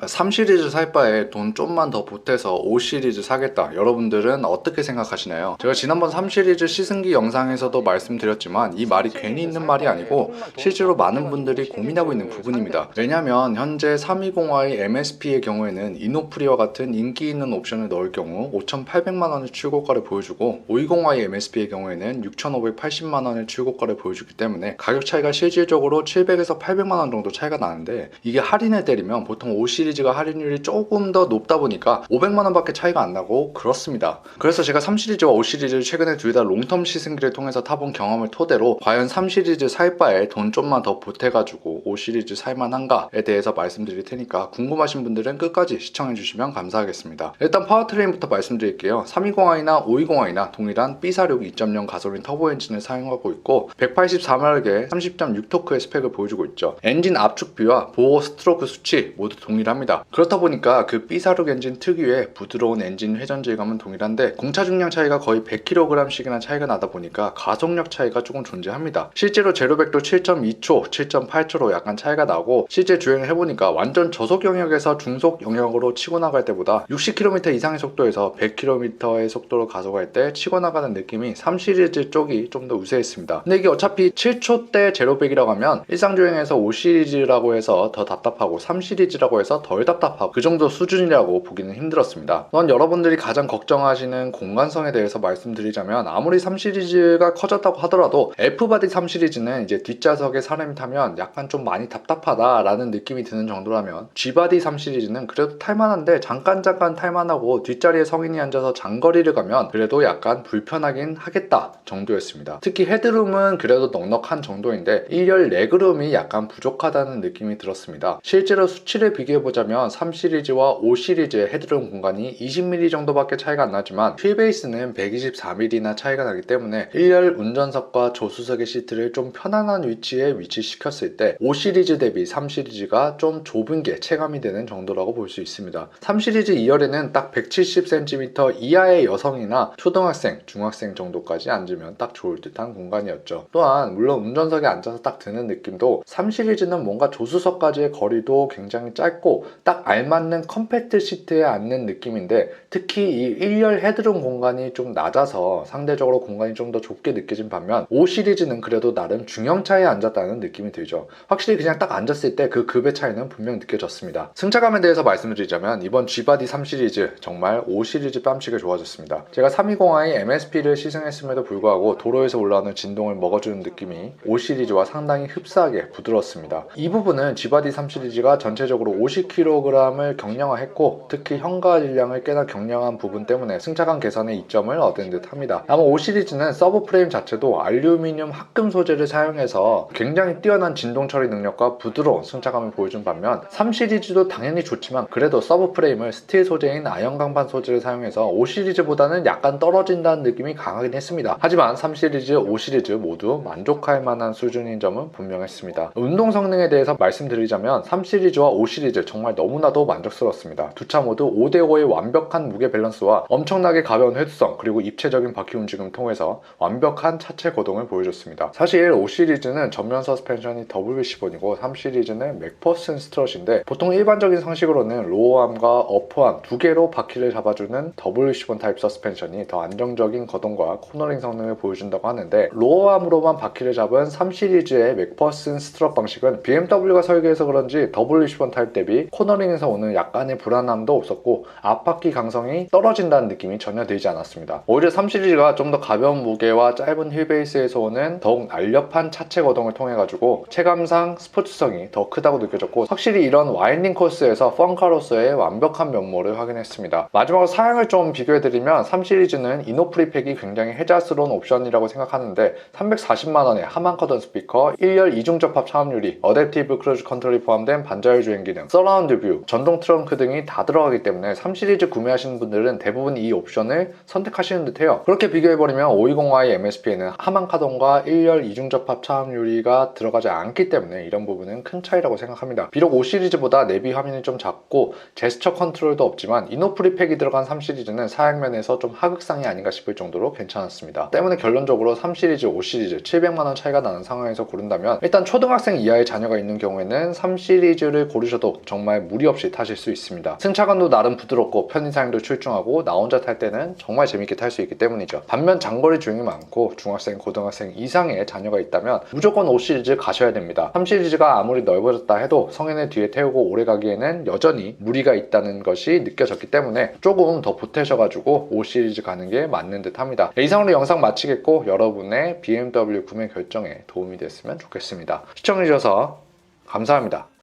3 시리즈 살 바에 돈 좀만 더 보태서 5 시리즈 사겠다. 여러분들은 어떻게 생각하시나요? 제가 지난번 3 시리즈 시승기 영상에서도 말씀드렸지만 이 말이 괜히 있는 말이 아니고 실제로 많은 분들이 고민하고 있는 부분입니다. 왜냐면 현재 320i MSP의 경우에는 이노프리와 같은 인기 있는 옵션을 넣을 경우 5,800만원의 출고가를 보여주고 520i MSP의 경우에는 6,580만원의 출고가를 보여주기 때문에 가격 차이가 실질적으로 700에서 800만원 정도 차이가 나는데, 이게 할인을 때리면 보통 5 시리즈가 할인율이 조금 더 높다 보니까 500만원 밖에 차이가 안 나고 그렇습니다. 그래서 제가 3 시리즈와 5 시리즈를 최근에 둘 다 롱텀 시승기를 통해서 타본 경험을 토대로 과연 3 시리즈 살 바에 돈 좀만 더 보태가지고 5 시리즈 살만한가에 대해서 말씀드릴 테니까 궁금하신 분들은 끝까지 시청해주시면 감사하겠습니다. 일단 파워트레인부터 말씀드릴게요. 320i나 520i나 동일한 B46 2.0 가솔린 터보 엔진을 사용하고 있고 184마력의 30.6토크의 스펙을 보여주고 있죠. 엔진 압축비와 보호 스트로크 수치 모두 동일합니다. 그렇다 보니까 그 B46 엔진 특유의 부드러운 엔진 회전 질감은 동일한데 공차 중량 차이가 거의 100kg씩이나 차이가 나다 보니까 가속력 차이가 조금 존재합니다. 실제로 제로백도 7.2초, 7.8초로 약간 차이가 나고 실제 주행을 해보니까 완전 저속 영역에서 중속 영역으로 치고 나갈 때보다 60km 이상의 속도에서 100km의 속도로 가속할 때 치고 나가는 느낌이 3 시리즈 쪽이 좀 더 우세했습니다. 근데 이게 어차피 7초대 제로백이라고 하면 일상 주행에서 5 시리즈라고 해서 더 답답하고 3 시리즈라고 해서 덜 답답하고 그 정도 수준이라고 보기는 힘들었습니다. 또한 여러분들이 가장 걱정하시는 공간성에 대해서 말씀드리자면, 아무리 3 시리즈가 커졌다고 하더라도 F바디 3 시리즈는 이제 뒷좌석에 사람이 타면 약간 좀 많이 답답하다라는 느낌이 드는 정도라면 G바디 3 시리즈는 그래도 탈만한데 잠깐 탈만하고 뒷자리에 성인이 앉아서 장거리를 가면 그래도 약간 불편하긴 하겠다 정도였습니다. 특히 헤드룸은 그래도 넉넉한 정도인데 1열 레그룸이 약간 부족하다는 느낌이 들었습니다. 실제로 수치를 비교해보자면 3 시리즈와 5 시리즈의 헤드룸 공간이 20mm 정도밖에 차이가 안 나지만 휠베이스는 124mm나 차이가 나기 때문에 1열 운전석과 조수석의 시트를 좀 편안한 위치에 위치시켰을 때 5 시리즈 대비 3 시리즈가 좀 좁은 게 체감이 되는 정도라고 볼 수 있습니다. 3 시리즈 2열에는 딱 170cm 이하의 여성이나 초등학생, 중학생 정도까지 앉으면 딱 좋을 듯한 공간이었죠. 또한 물론 운전석에 앉아서 딱 드는 느낌도 3 시리즈는 뭔가 조수석까지의 거리도 굉장히 짧고 딱 알맞는 컴팩트 시트에 앉는 느낌인데, 특히 이 1열 헤드룸 공간이 좀 낮아서 상대적으로 공간이 좀 더 좁게 느껴진 반면 5 시리즈는 그래도 나름 중형차에 앉았다는 느낌이 들죠. 확실히 그냥 딱 앉았을 때 그 급의 차이는 분명 느껴졌습니다. 승차감에 대해서 말씀드리자면 이번 G바디 3 시리즈 정말 5 시리즈 뺨치게 좋아졌습니다. 제가 320i MSP를 시승했음에도 불구하고 도로에서 올라오는 진동을 먹어주는 느낌이 5 시리즈와 상당히 흡사하게 부드러웠습니다. 이 부분은 G바디 3 시리즈가 전체적으로 50kg을 경량화했고 특히 현가 질량을 꽤나 경량한 부분 때문에 승차감 개선에 이점을 얻은 듯 합니다. 다만 5 시리즈는 서브 프레임 자체도 알루미늄 합금 소재를 사용해서 굉장히 뛰어난 진동 처리 능력과 부드러운 승차감을 보여준 반면 3 시리즈도 당연히 좋지만 그래도 서브 프레임을 스틸 소재인 아연 강판 소재를 사용해서 5 시리즈보다는 약간 떨어진다는 느낌이 강하긴 했습니다. 하지만 3 시리즈, 5 시리즈 모두 만족할 만한 수준인 점은 분명했습니다. 운동 성능에 대해서 말씀드리자면 3 시리즈와 5 시리즈 정말 너무나도 만족스럽습니다. 두 차 모두 5대5의 완벽한 무게 밸런스와 엄청나게 가벼운 헤드성 그리고 입체적인 바퀴 움직임을 통해서 완벽한 차체 거동을 보여줬습니다. 사실 5 시리즈는 전면 서스펜션이 WC1이고 3 시리즈는 맥퍼슨 스트럿인데 보통 일반적인 상식으로는 로어암과 어퍼암 두 개로 바퀴를 잡아주는 WC1 타입 서스펜션이 더 안정적인 거동과 코너링 성능을 보여준다고 하는데, 로어암으로만 바퀴를 잡은 3 시리즈의 맥퍼슨 스트럿 방식은 BMW가 설계해서 그런지 WC1 타입 대비 코너링에서 오는 약간의 불안함도 없었고 앞바퀴 강성이 떨어진다는 느낌이 전혀 들지 않았습니다. 오히려 3 시리즈가 좀 더 가벼운 무게와 짧은 휠베이스에서 오는 더욱 날렵한 차체 거동을 통해 가지고 체감상 스포츠성이 더 크다고 느껴졌고, 확실히 이런 와인딩 코스에서 펑카로서의 완벽한 면모를 확인했습니다. 마지막으로 사양을 좀 비교해드리면 3 시리즈는 이노프리 팩이 굉장히 혜자스러운 옵션이라고 생각하는데 340만원에 하만커던 스피커, 1열 이중 접합 차음 유리, 어댑티브 크루즈 컨트롤이 포함된 반자율 주행 기능, 서라운드 뷰, 전동 트렁크 등이 다 들어가기 때문에 3 시리즈 구매하시는 분들은 대부분 이 옵션을 선택하시는 듯해요. 그렇게 비교해버리면 520i MSP에는 하만카던과 1열 이중 접합 차음 유리가 들어가지 않기 때문에 이런 부분은 큰 차이라고 생각합니다. 비록 5 시리즈보다 내비 화면이 좀 작고 제스처 컨트롤도 없지만 이노프리 팩이 들어간 3 시리즈는 사양면에서 좀 하극상이 아닌가 싶을 정도로 괜찮았습니다. 때문에 결론적으로 3 시리즈, 5 시리즈 700만원 차이가 나는 상황에서 고른다면 일단 초등학생 이하의 자녀가 있는 경우에는 3 시리즈를 고르셔도 정말 정말 무리 없이 타실 수 있습니다. 승차감도 나름 부드럽고 편의사양도 출중하고 나 혼자 탈 때는 정말 재밌게 탈 수 있기 때문이죠. 반면 장거리 주행이 많고 중학생, 고등학생 이상의 자녀가 있다면 무조건 5 시리즈 가셔야 됩니다. 3 시리즈가 아무리 넓어졌다 해도 성인을 뒤에 태우고 오래 가기에는 여전히 무리가 있다는 것이 느껴졌기 때문에 조금 더 보태셔가지고 5 시리즈 가는 게 맞는 듯 합니다. 이상으로 영상 마치겠고 여러분의 BMW 구매 결정에 도움이 됐으면 좋겠습니다. 시청해주셔서 감사합니다.